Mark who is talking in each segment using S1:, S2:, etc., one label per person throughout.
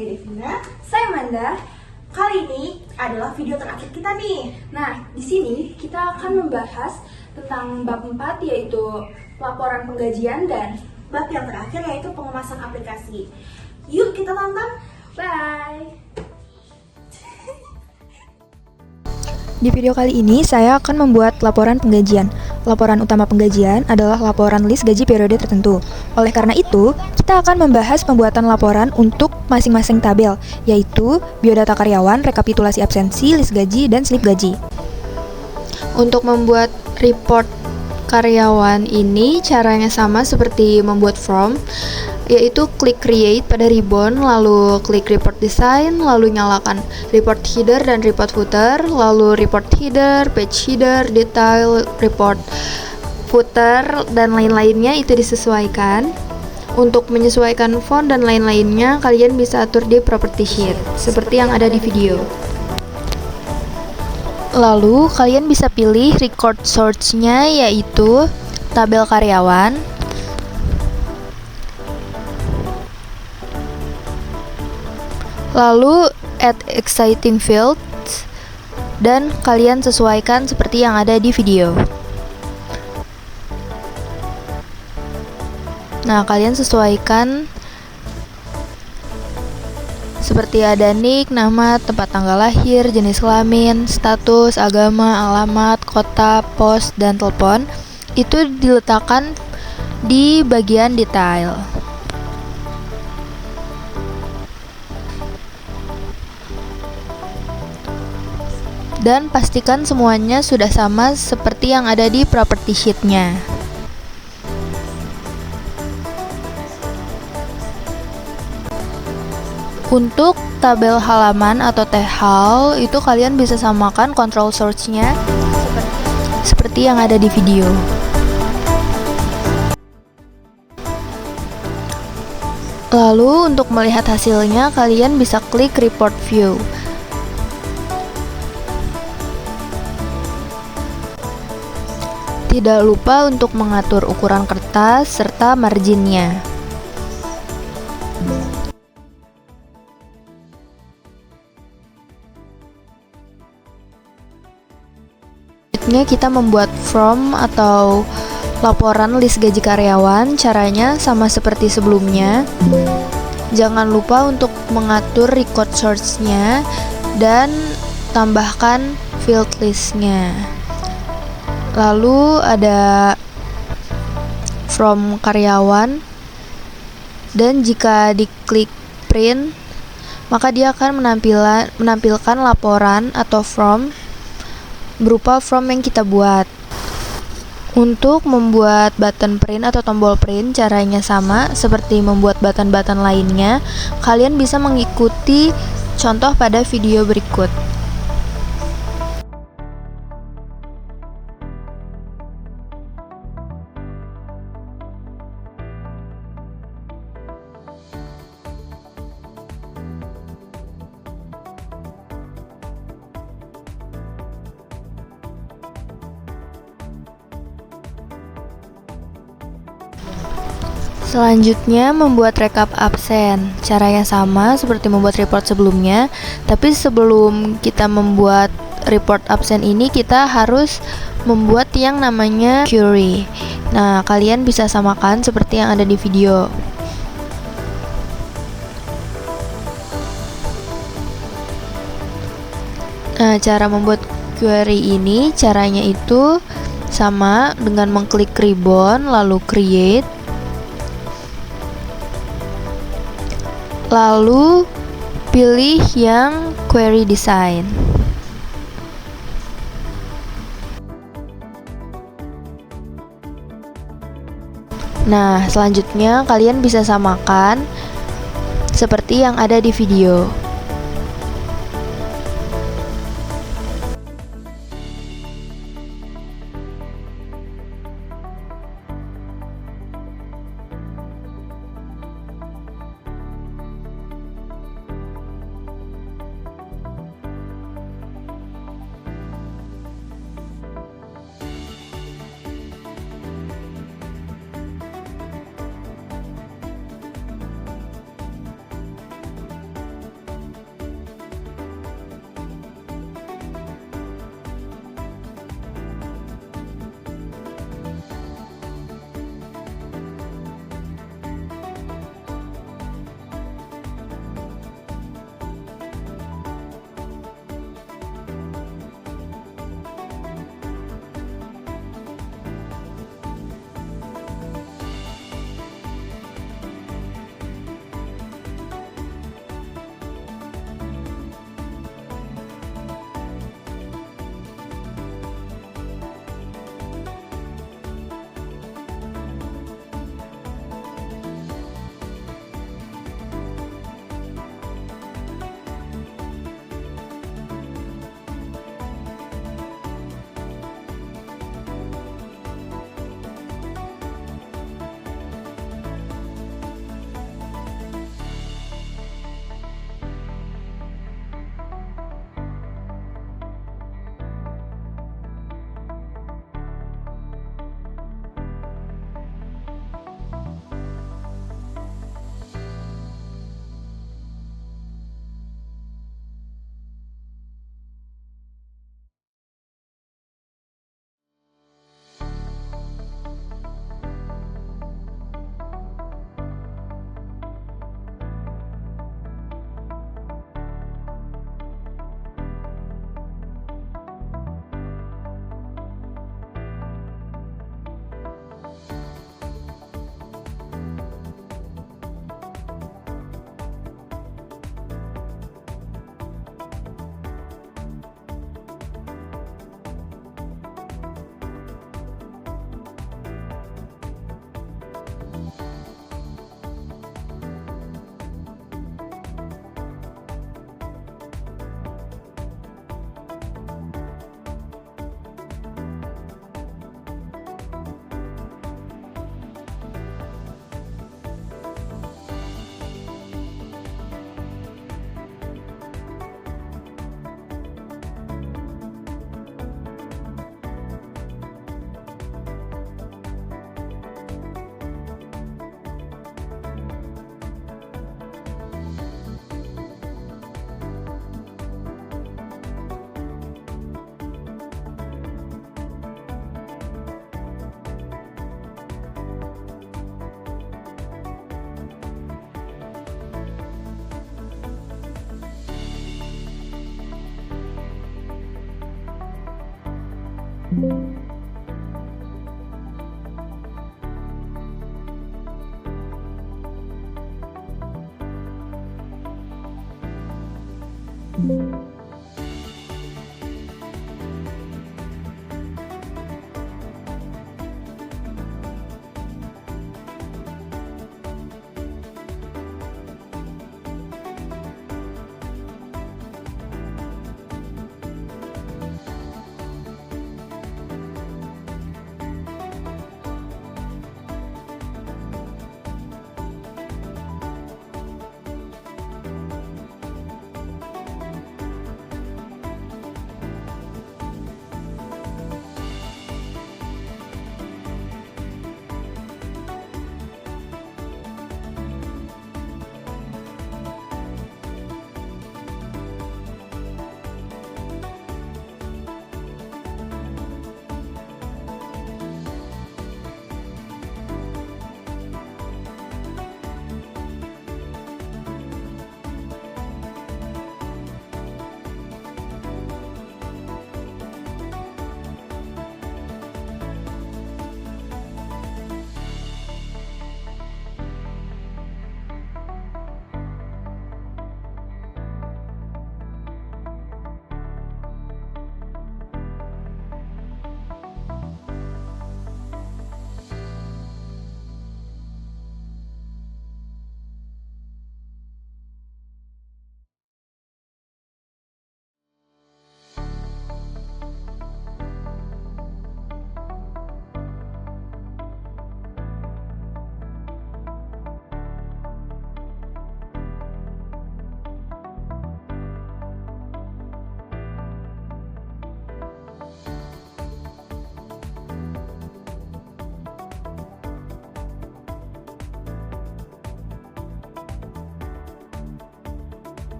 S1: saya Devina.
S2: Saya Manda.
S1: Kali ini adalah video terakhir kita nih.
S2: Nah, di sini kita akan membahas tentang bab 4, yaitu laporan penggajian, dan
S1: Bab yang terakhir yaitu pengemasan aplikasi. Yuk kita tonton.
S2: bye!
S3: Di video kali ini, saya akan membuat laporan penggajian. Laporan utama penggajian adalah laporan list gaji periode tertentu. Oleh karena itu, kita akan membahas pembuatan laporan untuk masing-masing tabel, yaitu biodata karyawan, rekapitulasi absensi, list gaji, dan slip gaji. Untuk membuat report karyawan ini, caranya sama seperti membuat form, yaitu klik create pada ribbon, lalu klik report design, lalu nyalakan report header dan report footer, lalu report header, page header, detail, report footer, dan lain-lainnya itu disesuaikan. Untuk menyesuaikan font dan lain-lainnya, kalian bisa atur di property sheet, seperti yang ada di video. Lalu, kalian bisa pilih record source-nya, yaitu tabel karyawan. Lalu, add exciting fields, dan kalian sesuaikan seperti yang ada di video. Nah, kalian sesuaikan seperti ada nick, nama, tempat tanggal lahir, jenis kelamin, status, agama, alamat, kota, pos, dan telepon. Itu diletakkan di bagian detail. Dan pastikan semuanya sudah sama seperti yang ada di property sheet-nya. Untuk tabel halaman atau thal, itu kalian bisa samakan control source-nya seperti yang ada di video. Lalu untuk melihat hasilnya, kalian bisa klik report view. Tidak lupa untuk mengatur ukuran kertas serta marginnya. Selanjutnya kita membuat form atau laporan list gaji karyawan. Caranya sama seperti sebelumnya. Jangan lupa untuk mengatur record source-nya dan tambahkan field list-nya. Lalu ada from karyawan, dan jika diklik print, maka dia akan menampilkan laporan atau form berupa form yang kita buat. Untuk membuat button print atau tombol print, caranya sama seperti membuat button-button lainnya. Kalian bisa mengikuti contoh pada video berikut. Selanjutnya, membuat rekap absen. Caranya sama seperti membuat report sebelumnya, tapi sebelum kita membuat report absen ini, kita harus membuat yang namanya query. Nah, kalian bisa samakan seperti yang ada di video. Nah, cara membuat query ini, caranya itu sama dengan mengklik ribbon, lalu create. Lalu pilih yang query design. Nah, selanjutnya kalian bisa samakan seperti yang ada di video.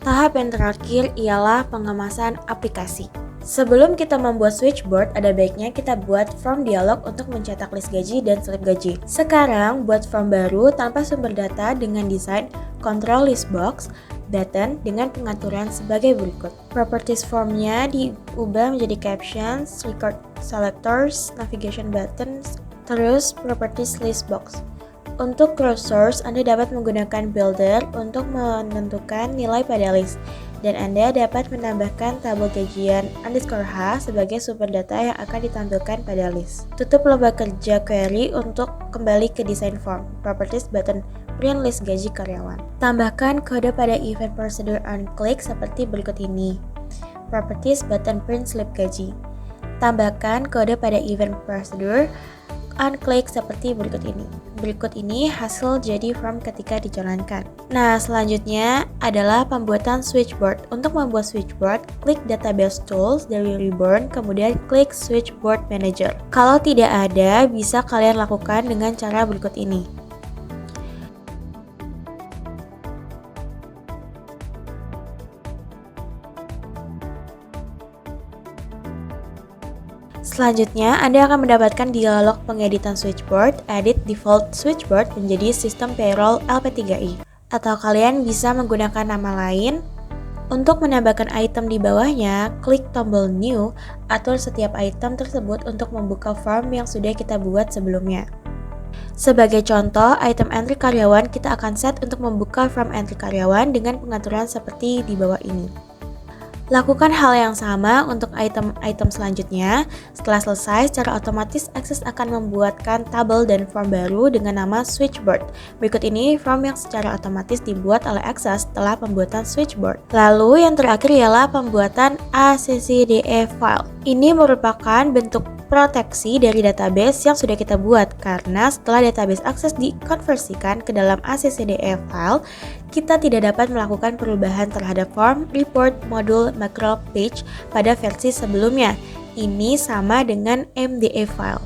S1: Tahap yang terakhir ialah pengemasan aplikasi. Sebelum kita membuat switchboard, ada baiknya kita buat form dialog untuk mencetak list gaji dan slip gaji. Sekarang, buat form baru tanpa sumber data dengan desain control list box, button dengan pengaturan sebagai berikut. Properties formnya diubah menjadi captions, record selectors, navigation buttons, terus properties list box. Untuk cross source, Anda dapat menggunakan builder untuk menentukan nilai pada list, dan Anda dapat menambahkan tabel gajian _h sebagai sumber data yang akan ditampilkan pada list. Tutup lomba kerja query untuk kembali ke desain form. Properties button print list gaji karyawan. Tambahkan kode pada event procedure on click seperti berikut ini. Properties button print slip gaji. Tambahkan kode pada event procedure on click seperti berikut ini. Berikut ini hasil jadi form ketika dijalankan. Nah, selanjutnya adalah pembuatan switchboard. Untuk membuat switchboard, klik Database Tools dari Reborn, kemudian klik Switchboard Manager. Kalau tidak ada, bisa kalian lakukan dengan cara berikut ini. Selanjutnya, Anda akan mendapatkan dialog pengeditan switchboard, edit default switchboard menjadi sistem payroll LP3I. Atau kalian bisa menggunakan nama lain. Untuk menambahkan item di bawahnya, klik tombol new, atur setiap item tersebut untuk membuka form yang sudah kita buat sebelumnya. Sebagai contoh, item entry karyawan kita akan set untuk membuka form entry karyawan dengan pengaturan seperti di bawah ini. Lakukan hal yang sama untuk item-item selanjutnya. Setelah selesai, secara otomatis Access akan membuatkan tabel dan form baru dengan nama switchboard. Berikut ini form yang secara otomatis dibuat oleh Access setelah pembuatan switchboard. Lalu yang terakhir ialah pembuatan ACCDE file. Ini merupakan bentuk proteksi dari database yang sudah kita buat, karena setelah database akses dikonversikan ke dalam ACCDE file, kita tidak dapat melakukan perubahan terhadap form, report, modul, macro, page pada versi sebelumnya. Ini sama dengan MDE file.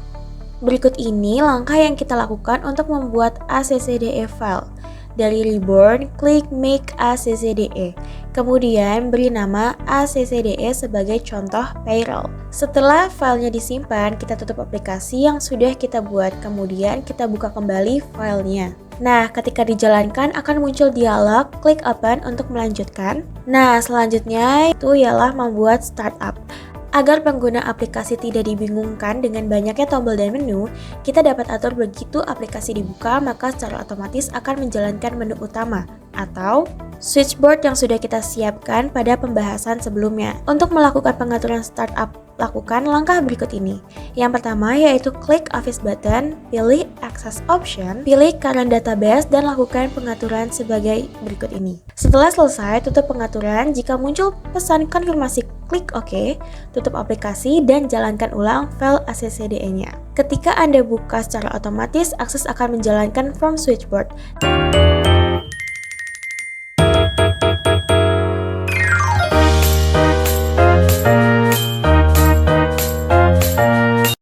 S1: Berikut ini langkah yang kita lakukan untuk membuat ACCDE file. Dari Reborn, klik Make ACCDE. Kemudian beri nama ACCDE sebagai contoh payroll. Setelah filenya disimpan, kita tutup aplikasi yang sudah kita buat. Kemudian kita buka kembali filenya. Nah, ketika dijalankan akan muncul dialog, klik Open untuk melanjutkan. Nah, selanjutnya itu ialah membuat startup. Agar pengguna aplikasi tidak dibingungkan dengan banyaknya tombol dan menu, kita dapat atur begitu aplikasi dibuka, maka secara otomatis akan menjalankan menu utama atau switchboard yang sudah kita siapkan pada pembahasan sebelumnya. Untuk melakukan pengaturan startup, lakukan langkah berikut ini. Yang pertama yaitu klik Office button, pilih Access Option, pilih Current Database dan lakukan pengaturan sebagai berikut ini. Setelah selesai, tutup pengaturan. Jika muncul pesan konfirmasi, klik OK, tutup aplikasi dan jalankan ulang file ACCDE-nya. Ketika Anda buka secara otomatis, akses akan menjalankan from switchboard.